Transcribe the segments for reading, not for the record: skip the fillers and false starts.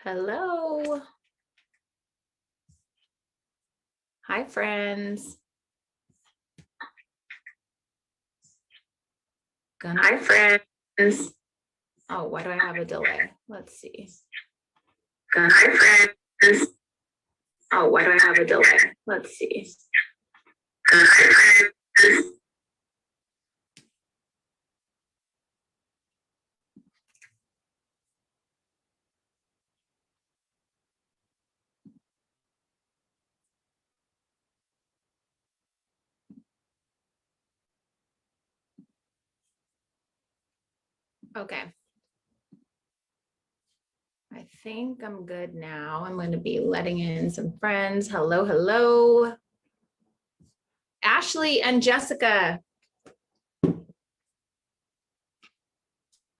Hello. Hi, friends. Hi, friends. Oh, why do I have a delay? Let's see. Hi, friends. Oh, why do I have a delay? Let's see. Hi, friends. Okay. I think I'm good now. I'm going to be letting in some friends. Hello, hello. Ashley and Jessica.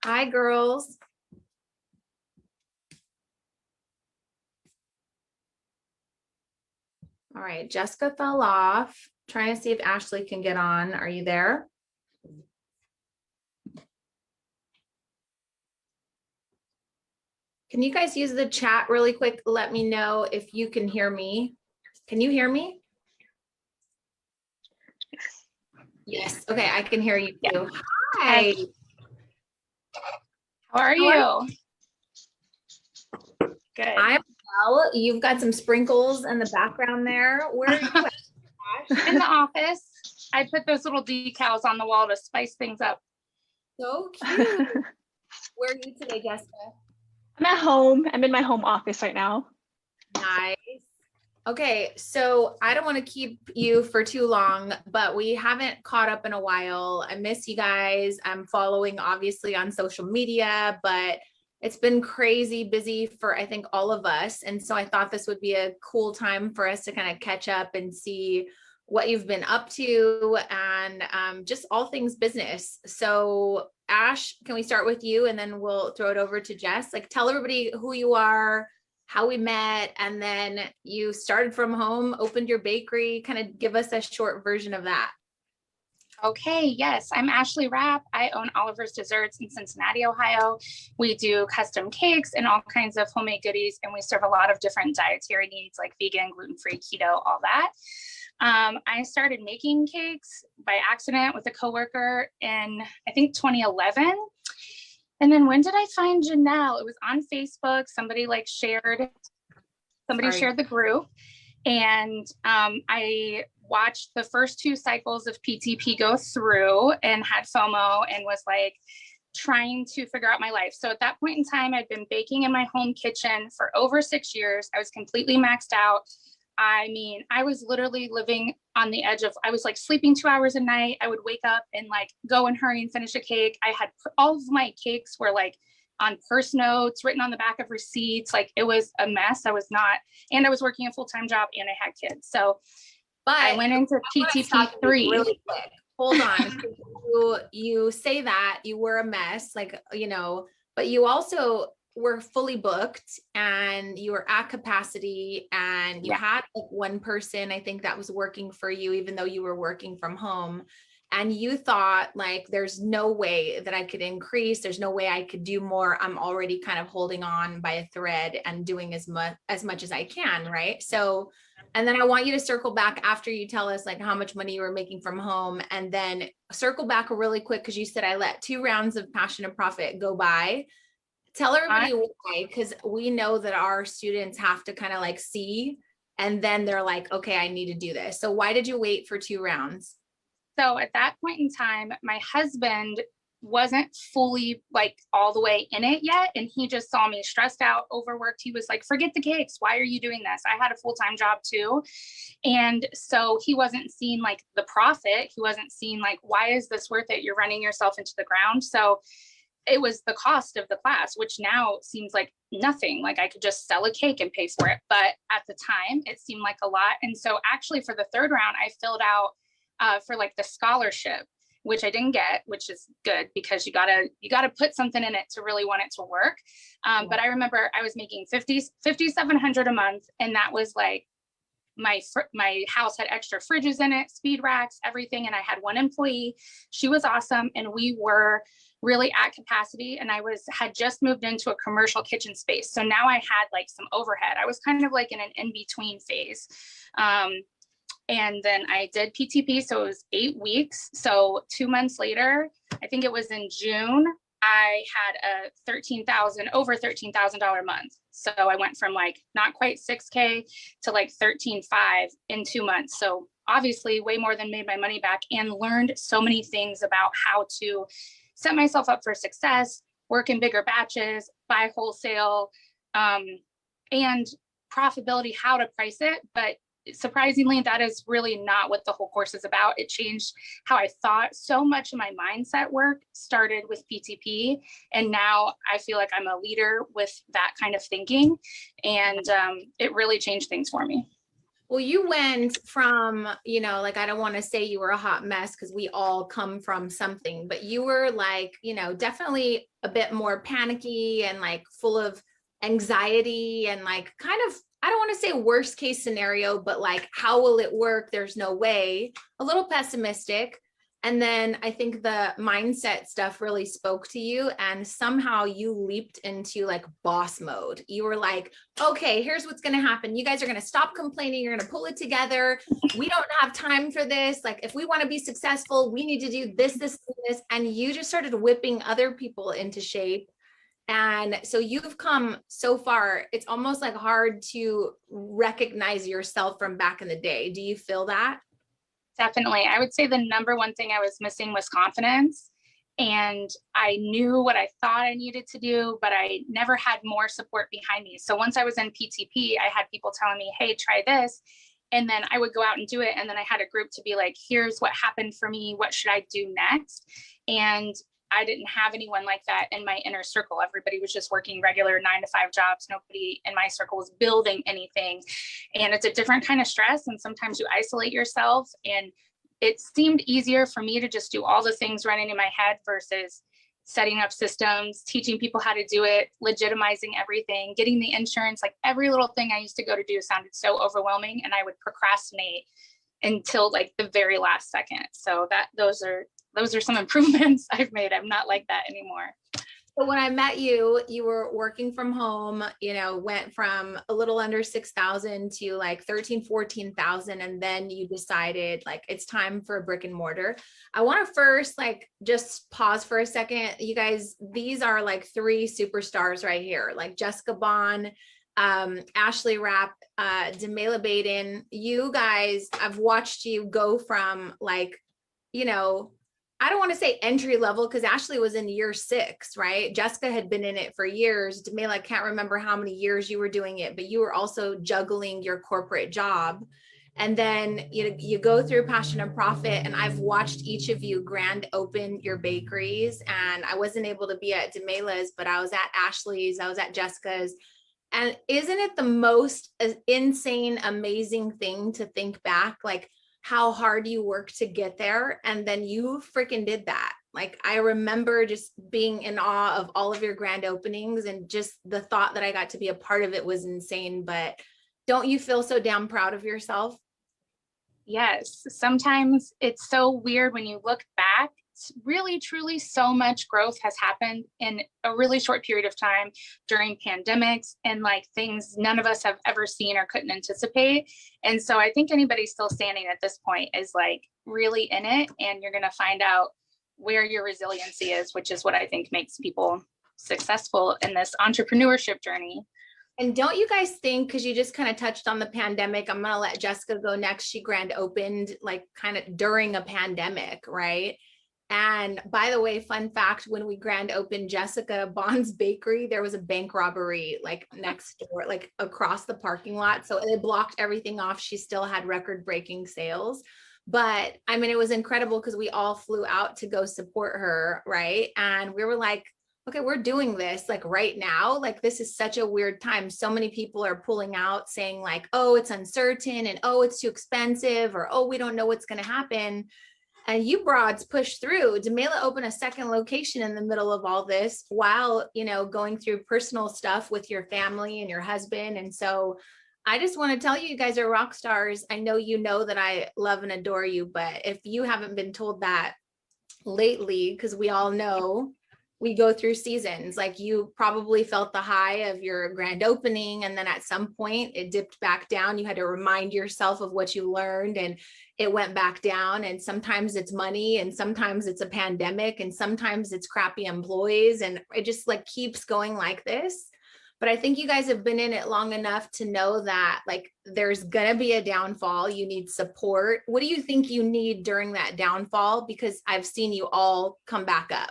Hi, girls. All right, Jessica fell off. Trying to see if Ashley can get on. Are you there? Can you guys use the chat really quick? Let me know if you can hear me. Can you hear me? Yes. Okay, I can hear you too. Hi. How are you? Good. I'm well. You've got some sprinkles in the background there. Where are you at, Ash? In the office. I put those little decals on the wall to spice things up. So cute. Where are you today, Jessica? I'm at home. I'm in my home office right now. Nice. Okay, so I don't want to keep you for too long, but we haven't caught up in a while. I miss you guys. I'm following obviously on social media, but it's been crazy busy for I think all of us. And so I thought this would be a cool time for us to kind of catch up and see what you've been up to and just all things business. So Ash, can we start with you and then we'll throw it over to Jess? Like tell everybody who you are, how we met, and then you started from home, opened your bakery, kind of give us a short version of that. Okay, yes, I'm Ashley Rapp. I own Oliver's Desserts in Cincinnati, Ohio. We do custom cakes and all kinds of homemade goodies, and we serve a lot of different dietary needs like vegan, gluten-free, keto, all that. I started making cakes by accident with a coworker in, I think, 2011. And then when did I find Janelle? It was on Facebook. Somebody shared the group. And I watched the first 2 cycles of PTP go through and had FOMO and was trying to figure out my life. So at that point in time, I'd been baking in my home kitchen for over 6 years. I was completely maxed out. I mean, I was literally living on the edge of, I was sleeping 2 hours a night. I would wake up and go and hurry and finish a cake. I had all of my cakes were on purse notes written on the back of receipts. It was a mess. I was working a full-time job and I had kids. So, but I went into PTP 3. Really quick. Hold on. you say that you were a mess, but you also were fully booked and you were at capacity and you had one person, I think that was working for you, even though you were working from home. And you thought there's no way that I could increase. There's no way I could do more. I'm already kind of holding on by a thread and doing as much as I can. Right. So, and then I want you to circle back after you tell us how much money you were making from home, and then circle back really quick. Cause you said I let 2 rounds of Passion and Profit go by. Tell everybody why, because we know that our students have to kind of see, and then they're okay, I need to do this. So why did you wait for 2 rounds? So at that point in time, my husband wasn't fully all the way in it yet. And he just saw me stressed out, overworked. He was forget the cakes. Why are you doing this? I had a full-time job too. And so he wasn't seeing the profit. He wasn't seeing why is this worth it? You're running yourself into the ground. So it was the cost of the class, which now seems like nothing. I could just sell a cake and pay for it. But at the time it seemed like a lot. And so actually for the 3rd round, I filled out for the scholarship, which I didn't get, which is good because you gotta put something in it to really want it to work. But I remember I was making $5,700 a month, and that was my house had extra fridges in it, speed racks, everything. And I had one employee. She was awesome. And we were really at capacity. And I had just moved into a commercial kitchen space. So now I had like some overhead. I was kind of like in an in-between phase. And then I did PTP. So it was 8 weeks. So 2 months later, I think it was in June, I had a over $13,000 month. So I went from like not quite 6K to like 13.5 in 2 months. So obviously way more than made my money back, and learned so many things about how to set myself up for success, work in bigger batches, buy wholesale, and profitability, how to price it. But surprisingly, that is really not what the whole course is about. It changed how I thought. So much of my mindset work started with PTP. And now I feel like I'm a leader with that kind of thinking. And it really changed things for me. Well, you went from, like, I don't want to say you were a hot mess because we all come from something, but you were like, definitely a bit more panicky and like full of anxiety and like kind of, I don't want to say worst case scenario, but like, how will it work? There's no way. A little pessimistic. And then I think the mindset stuff really spoke to you, and somehow you leaped into like boss mode. You were like, okay, here's what's going to happen. You guys are going to stop complaining. You're going to pull it together. We don't have time for this. Like, if we want to be successful, we need to do this, this, and this. And you just started whipping other people into shape. And so you've come so far, it's almost like hard to recognize yourself from back in the day. Do you feel that? Definitely. I would say the number one thing I was missing was confidence. And I knew what I thought I needed to do, but I never had more support behind me. So once I was in PTP, I had people telling me, hey, try this. And then I would go out and do it. And then I had a group to be like, here's what happened for me. What should I do next? And I didn't have anyone like that in my inner circle. Everybody was just working regular 9-to-5 jobs. Nobody in my circle was building anything. And it's a different kind of stress. And sometimes you isolate yourself. And it seemed easier for me to just do all the things running in my head versus setting up systems, teaching people how to do it, legitimizing everything, getting the insurance. Like every little thing I used to go to do sounded so overwhelming, and I would procrastinate until like the very last second. So those are some improvements I've made. I'm not like that anymore. So when I met you, you were working from home, went from a little under 6,000 to like 13, 14,000. And then you decided like, it's time for a brick and mortar. I want to first like just pause for a second. You guys, these are like 3 superstars right here, like Jessica Bond, Ashley Rapp, Demela Baden. You guys, I've watched you go from like, I don't want to say entry level because Ashley was in year 6, right? Jessica had been in it for years. Demela, I can't remember how many years you were doing it, but you were also juggling your corporate job. And then you go through Passion and Profit, and I've watched each of you grand open your bakeries. And I wasn't able to be at Demela's, but I was at Ashley's, I was at Jessica's. And isn't it the most insane, amazing thing to think back, like how hard you worked to get there, and then you freaking did that. Like, I remember just being in awe of all of your grand openings, and just the thought that I got to be a part of it was insane. But don't you feel so damn proud of yourself? Yes. Sometimes it's so weird when you look back. Really, truly, so much growth has happened in a really short period of time during pandemics and like things none of us have ever seen or couldn't anticipate. And so I think anybody still standing at this point is like really in it, and you're going to find out where your resiliency is, which is what I think makes people successful in this entrepreneurship journey. And don't you guys think, because you just kind of touched on the pandemic, I'm going to let Jessica go next. She grand opened like kind of during a pandemic, right? And by the way, fun fact, when we grand opened Jessica Bond's bakery, there was a bank robbery like next door, like across the parking lot. So they blocked everything off. She still had record-breaking sales. But I mean, it was incredible because we all flew out to go support her, right? And we were like, okay, we're doing this like right now. Like, this is such a weird time. So many people are pulling out saying like, oh, it's uncertain, and oh, it's too expensive, or oh, we don't know what's going to happen. And you broads pushed through. Demela opened a second location in the middle of all this while, going through personal stuff with your family and your husband. And so I just want to tell you, you guys are rock stars. I know you know that I love and adore you, but if you haven't been told that lately, because we all know we go through seasons, like you probably felt the high of your grand opening, and then at some point it dipped back down. You had to remind yourself of what you learned, and it went back down. And sometimes it's money, and sometimes it's a pandemic, and sometimes it's crappy employees, and it just like keeps going like this. But I think you guys have been in it long enough to know that like there's gonna be a downfall. You need support. What do you think you need during that downfall? Because I've seen you all come back up.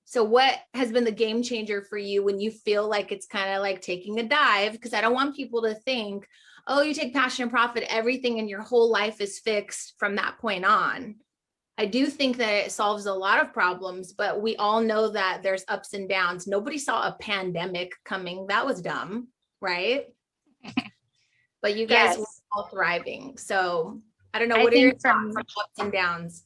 So what has been the game changer for you when you feel like it's kind of like taking a dive? Because I don't want people to think, oh, you take passion and profit, everything in your whole life is fixed from that point on. I do think that it solves a lot of problems, but we all know that there's ups and downs. Nobody saw a pandemic coming. That was dumb, right? But you guys were all thriving. So I don't know, what are your thoughts on ups and downs?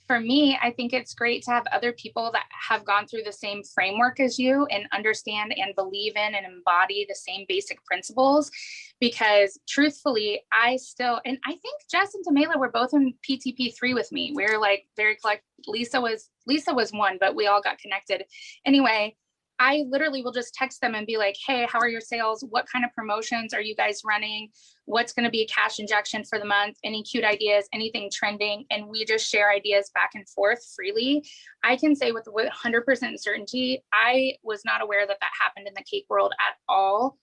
For me, I think it's great to have other people that have gone through the same framework as you and understand and believe in and embody the same basic principles. Because truthfully, I think Jess and Tamela were both in PTP3 with me. We're like very like Lisa was one, but we all got connected. Anyway, I literally will just text them and be like, hey, how are your sales? What kind of promotions are you guys running? What's going to be a cash injection for the month? Any cute ideas, anything trending? And we just share ideas back and forth freely. I can say with 100% certainty, I was not aware that that happened in the cake world at all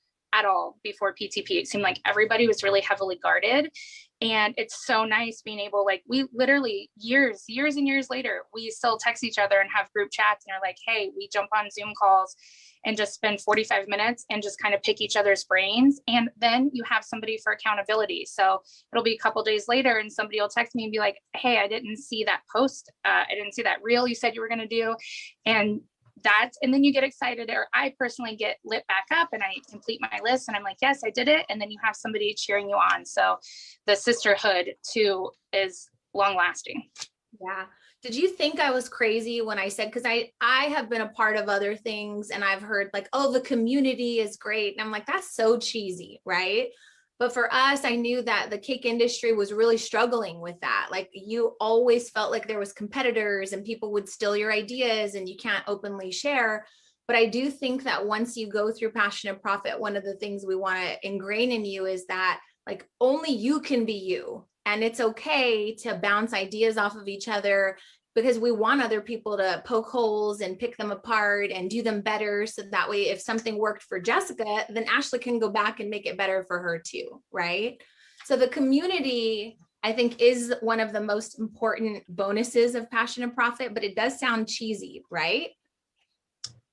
before PTP. It seemed like everybody was really heavily guarded. And it's so nice being able, like, we literally years and years later, we still text each other and have group chats and are like, hey, we jump on Zoom calls and just spend 45 minutes and just kind of pick each other's brains. And then you have somebody for accountability. So it'll be a couple days later and somebody will text me and be like, hey, I didn't see that post. I didn't see that reel you said you were going to do. And then you get excited, or I personally get lit back up and I complete my list and I'm like, yes, I did it. And then you have somebody cheering you on. So the sisterhood too is long lasting. Yeah. Did you think I was crazy when I said, because I have been a part of other things and I've heard like, oh, the community is great. And I'm like, that's so cheesy, right? But for us, I knew that the cake industry was really struggling with that. Like you always felt like there was competitors and people would steal your ideas and you can't openly share. But I do think that once you go through Passion and Profit, one of the things we want to ingrain in you is that like only you can be you. And it's okay to bounce ideas off of each other, because we want other people to poke holes and pick them apart and do them better. So that way, if something worked for Jessica, then Ashley can go back and make it better for her too, right? So the community, I think, is one of the most important bonuses of Passion and Profit, but it does sound cheesy, right?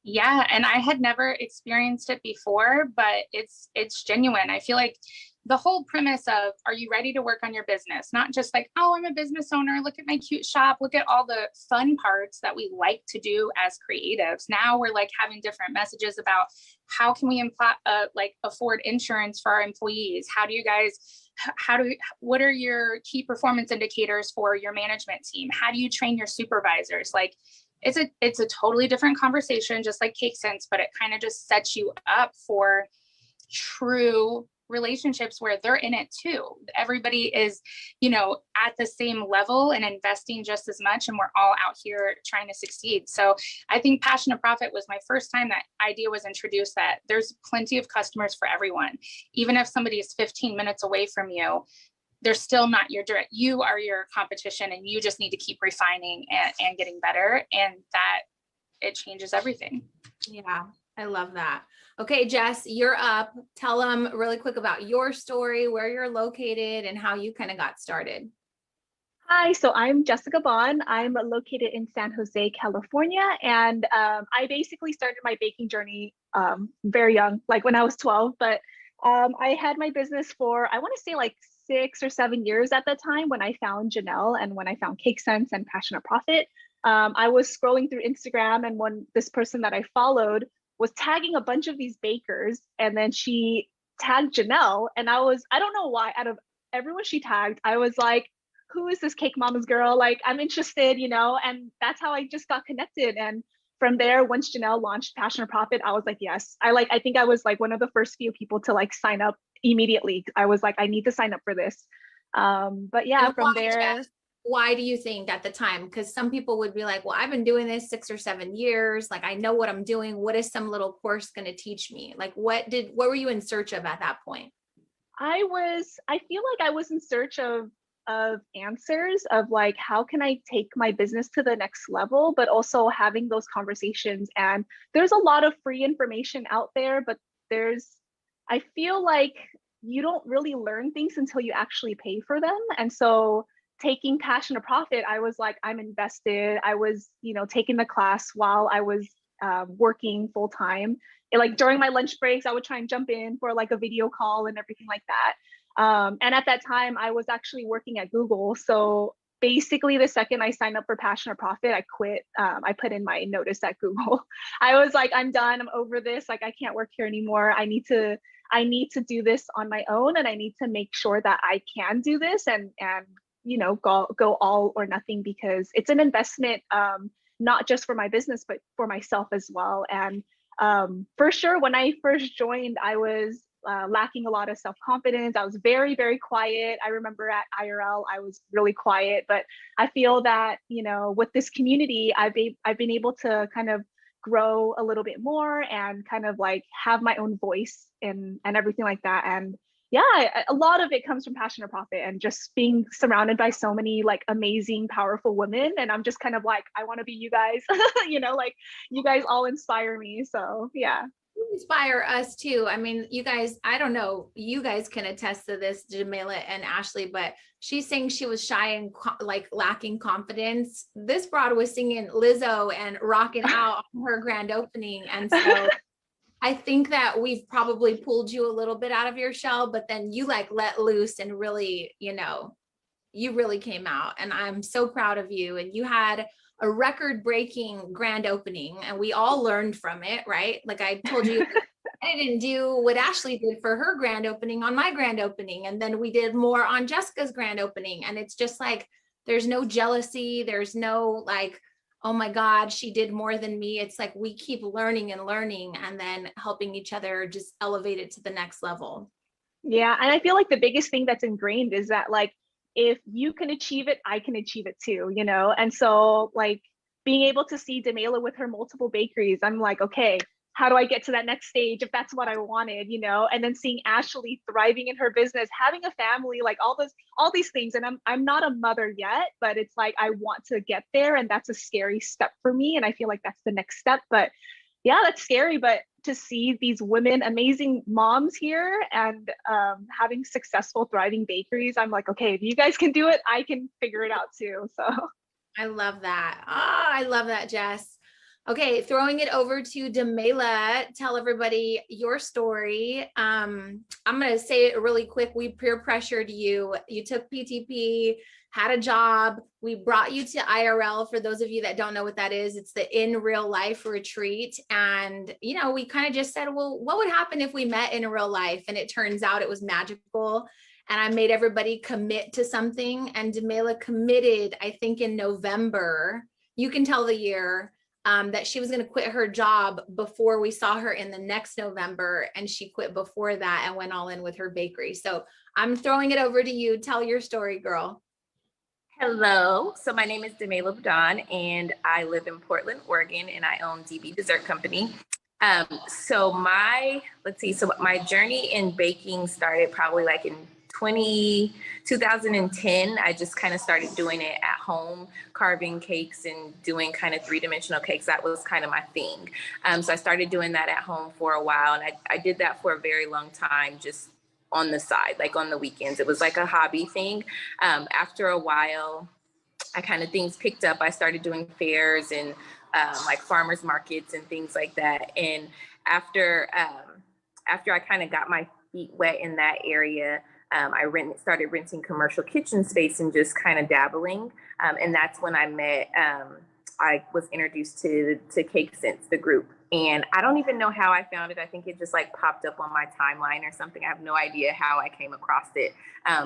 Yeah, and I had never experienced it before, but it's genuine. I feel like the whole premise of, are you ready to work on your business? Not just like, oh, I'm a business owner, look at my cute shop, look at all the fun parts that we like to do as creatives. Now we're like having different messages about how can we like afford insurance for our employees? What are your key performance indicators for your management team? How do you train your supervisors? Like, it's a totally different conversation, just like Cake Sense, but it kind of just sets you up for true relationships where they're in it too. Everybody is, at the same level and investing just as much, and we're all out here trying to succeed. So I think Passion and Profit was my first time that idea was introduced, that there's plenty of customers for everyone. Even if somebody is 15 minutes away from you, they're still not your direct, you are your competition, and you just need to keep refining and getting better, and that it changes everything. Yeah, I love that. Okay, Jess, you're up. Tell them really quick about your story, where you're located, and how you kind of got started. Hi, so I'm Jessica Bond. I'm located in San Jose, California, and I basically started my baking journey very young, like when I was 12, but I had my business for, I want to say like 6 or 7 years at the time when I found Janelle and when I found Cake Sense and Passion and Profit. I was scrolling through Instagram, and when this person that I followed was tagging a bunch of these bakers, and then she tagged Janelle, and I don't know why, out of everyone she tagged, I was like, who is this Cake Mama's girl? Like, I'm interested, and that's how I just got connected. And from there, once Janelle launched Passion and Profit, I was like, yes. I think I was like one of the first few people to like sign up immediately. I was like, I need to sign up for this. But yeah, And from why, there. Jess? Why do you think at the time? Because some people would be like, well, I've been doing this 6 or 7 years. Like, I know what I'm doing. What is some little course going to teach me? Like, what were you in search of at that point? I feel like I was in search of answers of like, how can I take my business to the next level, but also having those conversations. And there's a lot of free information out there, but I feel like you don't really learn things until you actually pay for them. And so taking Passion to Profit, I was like, I'm invested. I was, taking the class while I was working full time. Like during my lunch breaks, I would try and jump in for like a video call and everything like that. And at that time, I was actually working at Google. So basically, the second I signed up for Passion to Profit, I quit. I put in my notice at Google. I was like, I'm done. I'm over this. Like, I can't work here anymore. I need to do this on my own, and I need to make sure that I can do this and go all or nothing, because it's an investment, not just for my business, but for myself as well. And for sure, when I first joined, I was lacking a lot of self-confidence. I was very, very quiet. I remember at IRL, I was really quiet, but I feel that, with this community, I've been able to kind of grow a little bit more and kind of like have my own voice and everything like that. And yeah, a lot of it comes from Passion to Profit and just being surrounded by so many like amazing, powerful women. And I'm just kind of like, I want to be you guys, like you guys all inspire me. So yeah. You inspire us too. I mean, you guys, I don't know, you guys can attest to this, Jamila and Ashley, but she's saying she was shy and like lacking confidence. This broad was singing Lizzo and rocking out on her grand opening. And so I think that we've probably pulled you a little bit out of your shell, but then you like let loose and really, you really came out, and I'm so proud of you. And you had a record-breaking grand opening, and we all learned from it, right? Like I told you, I didn't do what Ashley did for her grand opening on my grand opening, and then we did more on Jessica's grand opening. And it's just like, there's no jealousy, there's no like, oh my God, she did more than me. It's like we keep learning and learning and then helping each other just elevate it to the next level. Yeah. And I feel like the biggest thing that's ingrained is that like, if you can achieve it, I can achieve it too, And so like being able to see Demela with her multiple bakeries, I'm like, okay, how do I get to that next stage if that's what I wanted, And then seeing Ashley thriving in her business, having a family, like all these things. And I'm not a mother yet, but it's like I want to get there, and that's a scary step for me. And I feel like that's the next step. But yeah, that's scary. But to see these women, amazing moms here, and having successful, thriving bakeries, I'm like, okay, if you guys can do it, I can figure it out too. So I love that. Oh, I love that, Jess. Okay, throwing it over to Demela. Tell everybody your story. I'm going to say it really quick. We peer pressured you. You took PTP, had a job. We brought you to IRL. For those of you that don't know what that is, it's the in real life retreat. And, we kind of just said, well, what would happen if we met in real life? And it turns out it was magical. And I made everybody commit to something. And Demela committed, I think in November, you can tell the year, that she was going to quit her job before we saw her in the next November. And she quit before that and went all in with her bakery. So I'm throwing it over to you. Tell your story, girl. Hello. So my name is Demela Badon, and I live in Portland, Oregon, and I own DB Dessert Company. So my journey in baking started probably like in 2010. I just kind of started doing it at home, carving cakes and doing kind of three-dimensional cakes. That was kind of my thing. So I started doing that at home for a while, and I did that for a very long time, just on the side, like on the weekends. It was like a hobby thing. After a while, things picked up. I started doing fairs and like farmers markets and things like that. And after I kind of got my feet wet in that area, I started renting commercial kitchen space and just kind of dabbling. And that's when I was introduced to Cake Sense, the group. And I don't even know how I found it. I think it just like popped up on my timeline or something. I have no idea how I came across it.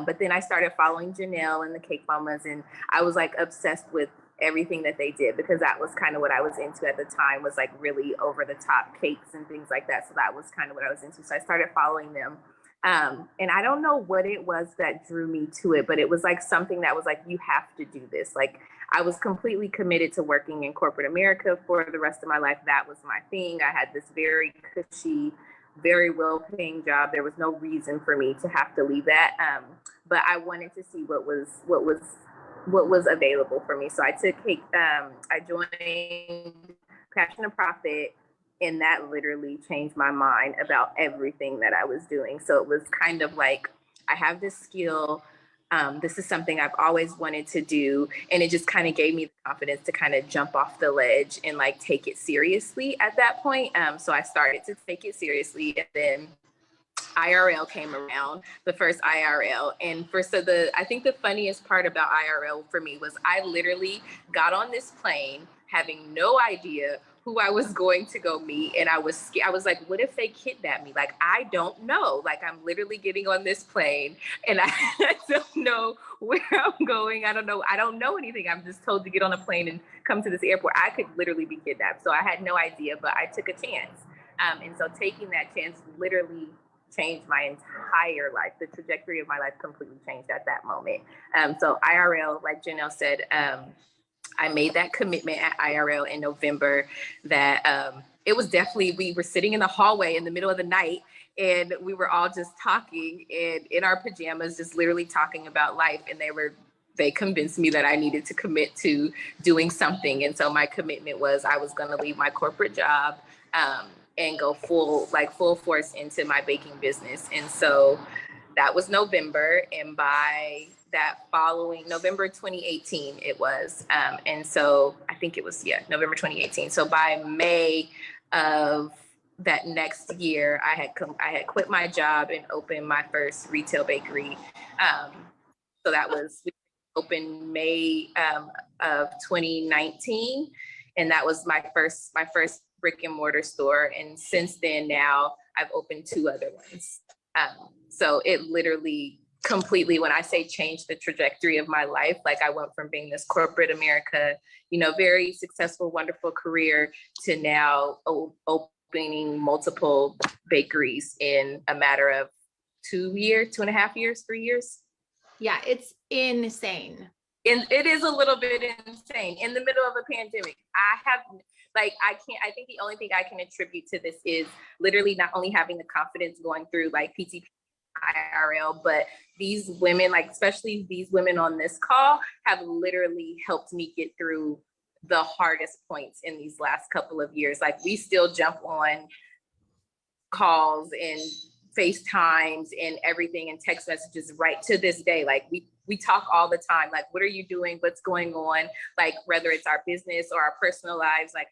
But then I started following Janelle and the Cake Mamas, and I was like obsessed with everything that they did, because that was kind of what I was into at the time, was like really over the top cakes and things like that. So that was kind of what I was into. So I started following them. And I don't know what it was that drew me to it, but it was like something that was like, you have to do this. Like I was completely committed to working in corporate America for the rest of my life. That was my thing. I had this very cushy, very well-paying job. There was no reason for me to have to leave that. But I wanted to see what was available for me. So I joined Passion and Profit, and that literally changed my mind about everything that I was doing. So it was kind of like, I have this skill. This is something I've always wanted to do. And it just kind of gave me the confidence to kind of jump off the ledge and like take it seriously at that point. So I started to take it seriously, and then IRL came around, the first IRL. And I think the funniest part about IRL for me was I literally got on this plane having no idea who I was going to go meet. And I was scared. I was like, what if they kidnap me? Like, I don't know. Like, I'm literally getting on this plane and I don't know where I'm going. I don't know anything. I'm just told to get on a plane and come to this airport. I could literally be kidnapped. So I had no idea, but I took a chance. And so taking that chance literally changed my entire life. The trajectory of my life completely changed at that moment. So IRL, like Janelle said, I made that commitment at IRL in November that it was definitely, we were sitting in the hallway in the middle of the night and we were all just talking and in our pajamas, just literally talking about life. And they convinced me that I needed to commit to doing something. And so my commitment was I was going to leave my corporate job and go full force into my baking business. And so that was November. And by that following November 2018, it was. And so I think it was, November 2018. So by May of that next year, I had quit my job and opened my first retail bakery. So that was opened May of 2019. And that was my first brick and mortar store. And since then now I've opened 2 other ones. So it literally completely, when I say change the trajectory of my life, like I went from being this corporate America, very successful, wonderful career to now opening multiple bakeries in a matter of 2.5 years, 3 years. Yeah, it's insane. And it is a little bit insane in the middle of a pandemic. I think the only thing I can attribute to this is literally not only having the confidence going through like PTP IRL, but these women, like especially these women on this call, have literally helped me get through the hardest points in these last couple of years. Like we still jump on calls and FaceTimes and everything and text messages right to this day. Like we talk all the time. Like, what are you doing? What's going on? Like whether it's our business or our personal lives. Like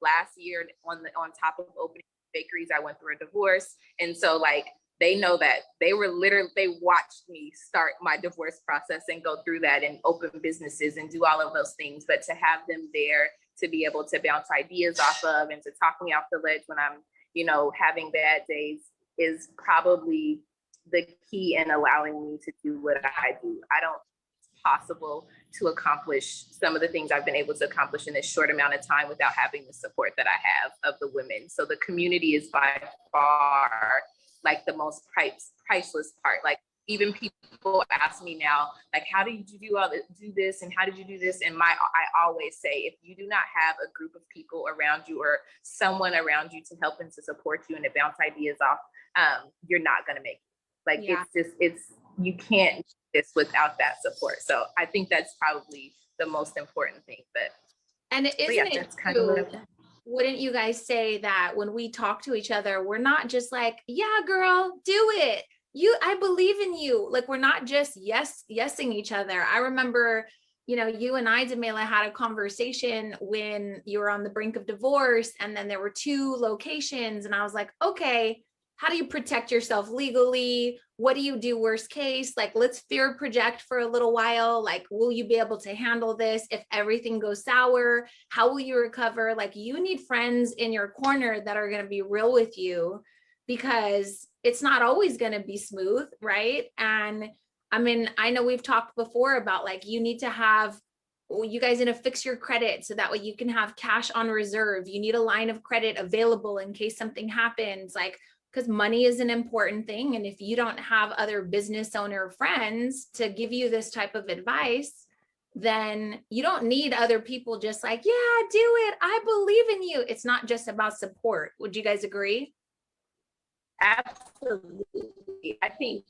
last year on top of opening bakeries, I went through a divorce. And so like, they know that they watched me start my divorce process and go through that and open businesses and do all of those things. But to have them there to be able to bounce ideas off of and to talk me off the ledge when I'm, having bad days is probably the key in allowing me to do what I do. It's possible to accomplish some of the things I've been able to accomplish in this short amount of time without having the support that I have of the women. So the community is by far like the most priceless part. Like even people ask me now, like, how did you do this? And how did you do this? And I always say, if you do not have a group of people around you or someone around you to help and to support you and to bounce ideas off, you're not going to make it. Like, you can't do this without that support. So I think that's probably the most important thing. Wouldn't you guys say that when we talk to each other, we're not just like, yeah, girl, do it. I believe in you. Like, we're not just yesing each other. I remember, you and I, Damela, had a conversation when you were on the brink of divorce and then there were 2 locations. And I was like, okay, how do you protect yourself legally? What do you do worst case? Like, let's fear project for a little while. Like, will you be able to handle this? If everything goes sour, how will you recover? Like, you need friends in your corner that are going to be real with you, because it's not always going to be smooth, right? And I mean, I know we've talked before about like, you need to have, you guys need to fix your credit so that way you can have cash on reserve. You need a line of credit available in case something happens. Like, because money is an important thing. And if you don't have other business owner friends to give you this type of advice, then you don't need other people just like, yeah, do it. I believe in you. It's not just about support. Would you guys agree? Absolutely. I think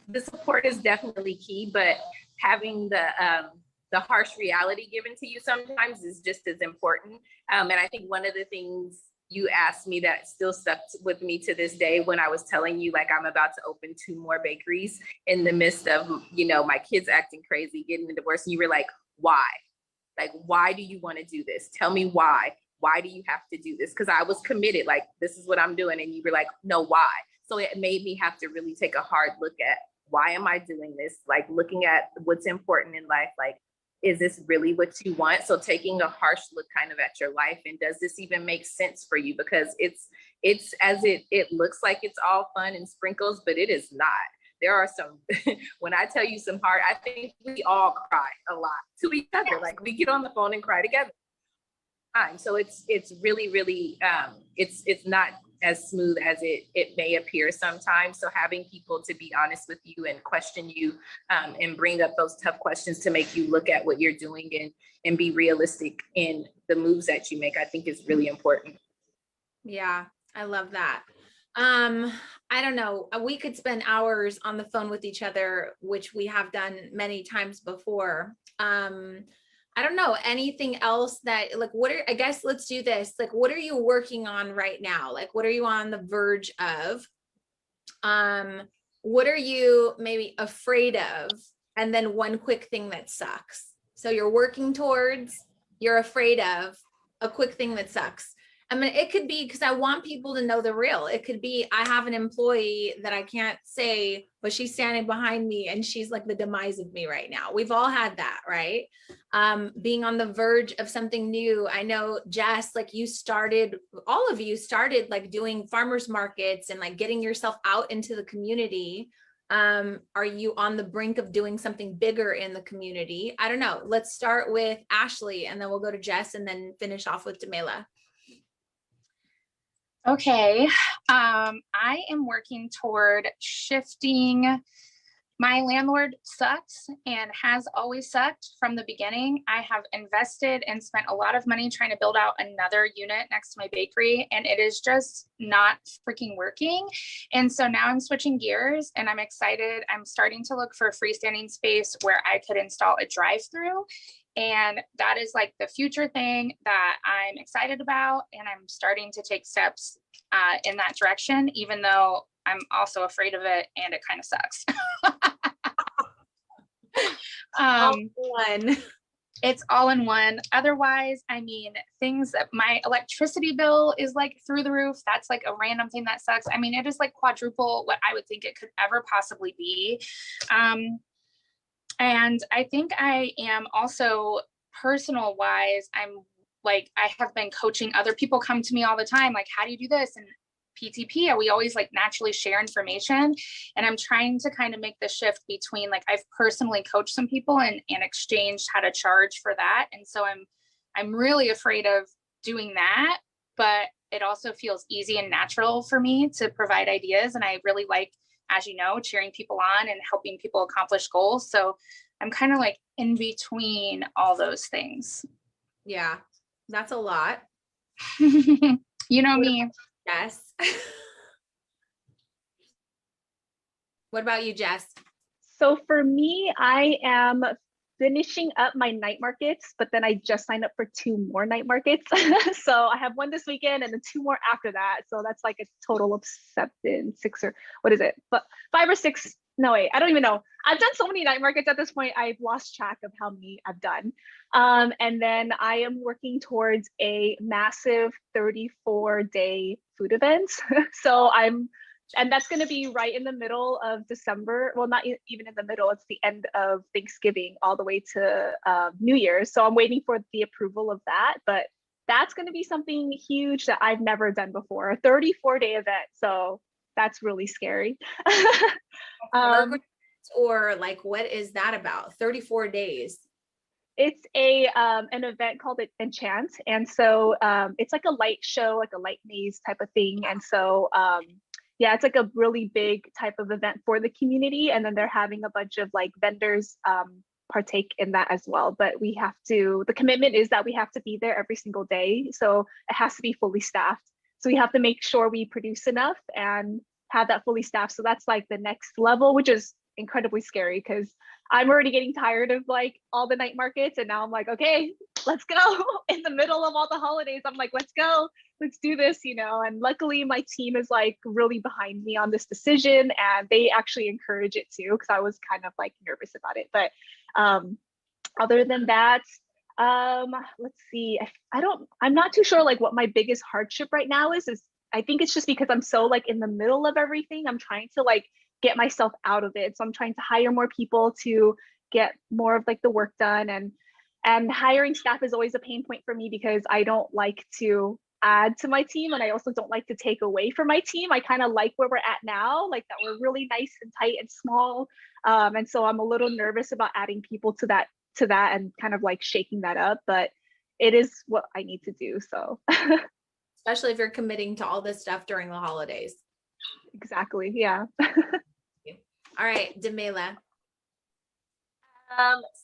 the support is definitely key, but having the harsh reality given to you sometimes is just as important. And I think one of the things you asked me that still stuck with me to this day, when I was telling you, like, I'm about to open 2 more bakeries in the midst of, you know, my kids acting crazy, getting a divorce, and you were like, why? Like, why do you want to do this? Tell me why. Why do you have to do this? Because I was committed, like, this is what I'm doing. And you were like, no, why? So it made me have to really take a hard look at, why am I doing this? Like, looking at what's important in life, like, is this really what you want? So taking a harsh look kind of at your life, and does this even make sense for you? Because it's as it looks like it's all fun and sprinkles, but it is not. There are some, when I tell you some hard, I think we all cry a lot to each other. Like, we get on the phone and cry together. So it's really, really, it's not as smooth as it may appear sometimes. So having people to be honest with you and question you, and bring up those tough questions to make you look at what you're doing and be realistic in the moves that you make, I think is really important. Yeah, I love that. I don't know, we could spend hours on the phone with each other, which we have done many times before. I don't know, anything else that, like, I guess let's do this. Like, what are you working on right now? Like, what are you on the verge of? What are you maybe afraid of? And then one quick thing that sucks. So you're working towards, you're afraid of, a quick thing that sucks. I mean, it could be, because I want people to know the real. It could be, I have an employee that I can't say, but she's standing behind me and she's like the demise of me right now. We've all had that, right? Being on the verge of something new. I know, Jess, like, all of you started like doing farmers markets and like getting yourself out into the community. Are you on the brink of doing something bigger in the community? I don't know. Let's start with Ashley, and then we'll go to Jess, and then finish off with Demela. Okay. I am working toward shifting. My landlord sucks and has always sucked from the beginning. I have invested and spent a lot of money trying to build out another unit next to my bakery, and it is just not freaking working. And so now I'm switching gears and I'm excited. I'm starting to look for a freestanding space where I could install a drive-through. And that is like the future thing that I'm excited about. And I'm starting to take steps in that direction, even though I'm also afraid of it and it kind of sucks. It's all in one. Otherwise, I mean, things that my electricity bill is like through the roof. That's like a random thing that sucks. I mean, it is like quadruple what I would think it could ever possibly be. And I think I am also, personal wise, I'm like, I have been coaching other people. Come to me all the time, like, how do you do this? And PTP, we always like naturally share information. And I'm trying to kind of make the shift between, like, I've personally coached some people and exchanged how to charge for that. And so I'm really afraid of doing that, but it also feels easy and natural for me to provide ideas. And I really like, as you know, cheering people on and helping people accomplish goals. So I'm kind of like in between all those things. Yeah, that's a lot. You know me. Yes. What about you, Jess? So for me, I am finishing up my night markets, but then I just signed up for 2 more night markets. So I have one this weekend and then 2 more after that. So that's like a total of 7, 6, or what is it? But 5 or 6. No, wait, I don't even know. I've done so many night markets at this point. I've lost track of how many I've done. And then I am working towards a massive 34-day food event. And that's going to be right in the middle of December. Well, not even in the middle, it's the end of Thanksgiving all the way to New Year's. So I'm waiting for the approval of that, but that's going to be something huge that I've never done before, a 34-day event. So that's really scary. Or like, what is that about? 34 days. It's an event called Enchant. And so it's like a light show, like a light maze type of thing. And so yeah, it's like a really big type of event for the community. And then they're having a bunch of like vendors partake in that as well. But the commitment is that we have to be there every single day. So it has to be fully staffed. So we have to make sure we produce enough and have that fully staffed. So that's like the next level, which is incredibly scary because I'm already getting tired of like all the night markets. And now I'm like, okay, let's go. In the middle of all the holidays, I'm like, let's go, let's do this, and luckily my team is like really behind me on this decision, and they actually encourage it too, because I was kind of like nervous about it. But other than that, let's see, I'm not too sure like what my biggest hardship right now is I think it's just because I'm so like in the middle of everything. I'm trying to like get myself out of it. So I'm trying to hire more people to get more of like the work done, and hiring staff is always a pain point for me because I don't like to add to my team, and I also don't like to take away from my team. I kind of like where we're at now, like that we're really nice and tight and small. And so I'm a little nervous about adding people to that and kind of like shaking that up, but it is what I need to do. So especially if you're committing to all this stuff during the holidays. Exactly. Yeah. All right, Demela.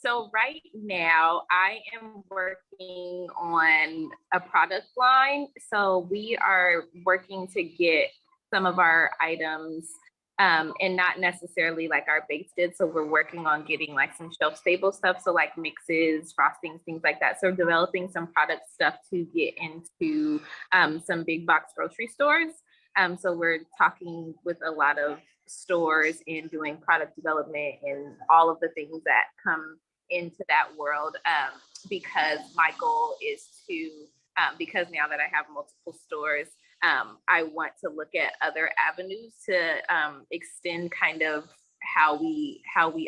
So right now I am working on a product line. So we are working to get some of our items and not necessarily like our baked goods. So we're working on getting like some shelf stable stuff. So like mixes, frostings, things like that. So developing some product stuff to get into some big box grocery stores. So we're talking with a lot of stores and doing product development and all of the things that come into that world, because my goal is to, because now that I have multiple stores, I want to look at other avenues to extend kind of how we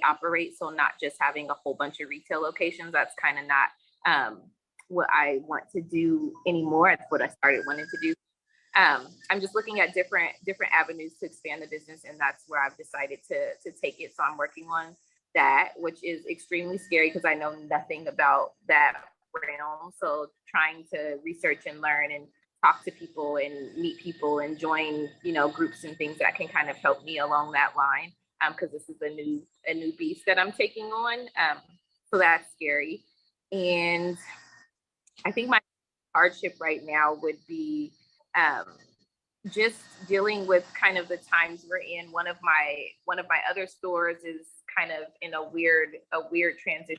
operate. So not just having a whole bunch of retail locations. That's kind of not what I want to do anymore. It's what I started wanting to do. I'm just looking at different avenues to expand the business, and that's where I've decided to take it. So I'm working on that, which is extremely scary because I know nothing about that realm. So trying to research and learn and talk to people and meet people and join, groups and things that can kind of help me along that line. Because this is a new beast that I'm taking on. So that's scary. And I think my hardship right now would be just dealing with kind of the times we're in. One of my other stores is kind of in a weird transition,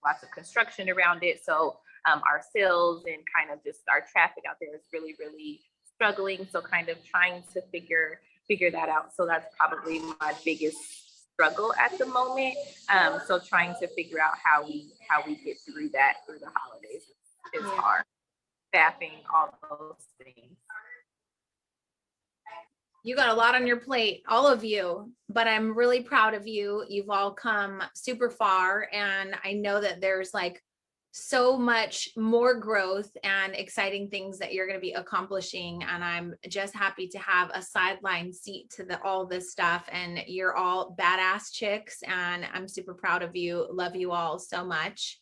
lots of construction around it. So our sales and kind of just our traffic out there is really, really struggling. So kind of trying to figure that out. So that's probably my biggest struggle at the moment. So trying to figure out how we get through the holidays is hard. Staffing, all those things. You got a lot on your plate, all of you, but I'm really proud of you. You've all come super far, and I know that there's like so much more growth and exciting things that you're going to be accomplishing, and I'm just happy to have a sideline seat to all this stuff. And you're all badass chicks, and I'm super proud of you. Love you all so much.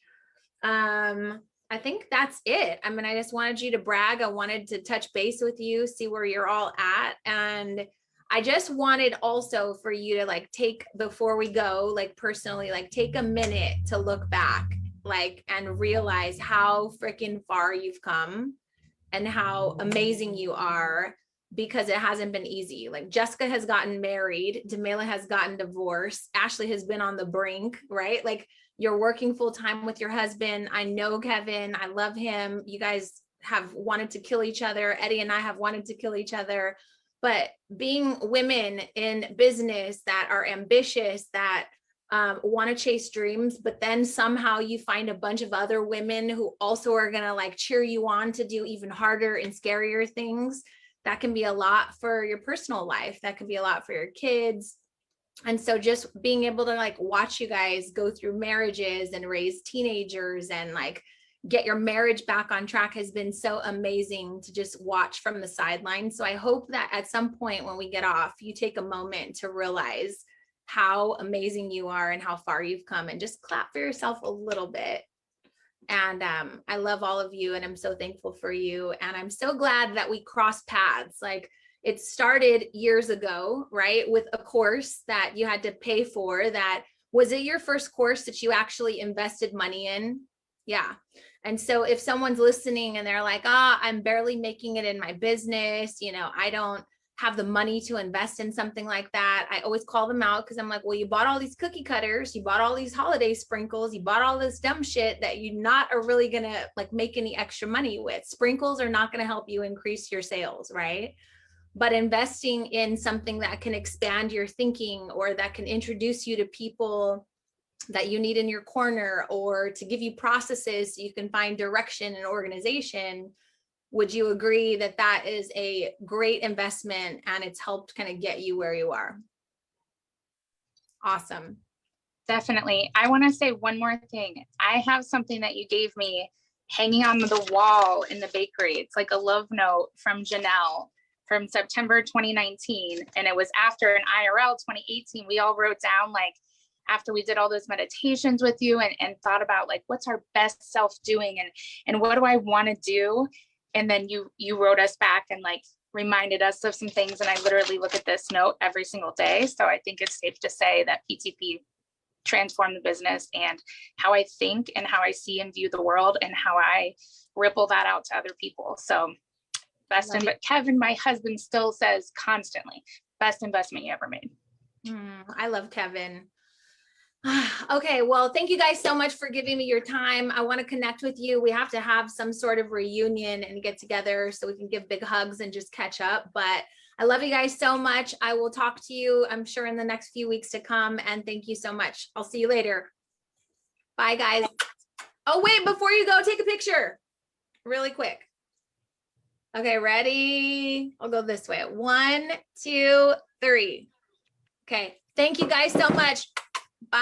I think that's it. I mean, I just wanted you to brag. I wanted to touch base with you, see where you're all at. And I just wanted also for you to like before we go, like personally, like take a minute to look back, like, and realize how freaking far you've come and how amazing you are, because it hasn't been easy. Like Jessica has gotten married, Demela has gotten divorced, Ashley has been on the brink, right? Like you're working full time with your husband. I know Kevin, I love him. You guys have wanted to kill each other. Eddie and I have wanted to kill each other. But being women in business that are ambitious, that want to chase dreams, but then somehow you find a bunch of other women who also are going to like cheer you on to do even harder and scarier things. That can be a lot for your personal life. That can be a lot for your kids. And so just being able to like watch you guys go through marriages and raise teenagers and like get your marriage back on track has been so amazing to just watch from the sidelines. So I hope that at some point when we get off, you take a moment to realize how amazing you are and how far you've come, and just clap for yourself a little bit. And I love all of you, and I'm so thankful for you. And I'm so glad that we crossed paths. Like, It started years ago, right? With a course that you had to pay for. That was it your first course that you actually invested money in? Yeah. And so if someone's listening and they're like, I'm barely making it in my business, I don't have the money to invest in something like that, I always call them out, because I'm like, well, you bought all these cookie cutters, you bought all these holiday sprinkles, you bought all this dumb shit that you not are really gonna like make any extra money with. Sprinkles are not gonna help you increase your sales, right? But investing in something that can expand your thinking, or that can introduce you to people that you need in your corner, or to give you processes so you can find direction and organization, would you agree that that is a great investment and it's helped kind of get you where you are? Awesome. Definitely. I want to say one more thing. I have something that you gave me hanging on the wall in the bakery. It's like a love note from Janelle from September 2019. And it was after an IRL 2018. We all wrote down, like, after we did all those meditations with you and thought about like, what's our best self doing and what do I want to do? And then you wrote us back and like reminded us of some things. And I literally look at this note every single day. So I think it's safe to say that PTP transformed the business and how I think and how I see and view the world and how I ripple that out to other people. So but Kevin, my husband, still says constantly, best investment you ever made. I love Kevin. Okay, well, thank you guys so much for giving me your time. I want to connect with you. We have to have some sort of reunion and get together so we can give big hugs and just catch up. But I love you guys so much. I will talk to you, I'm sure, in the next few weeks to come. And thank you so much. I'll see you later. Bye, guys. Oh, wait, before you go, take a picture really quick. Okay, ready? I'll go this way. 1, 2, 3. Okay, thank you guys so much.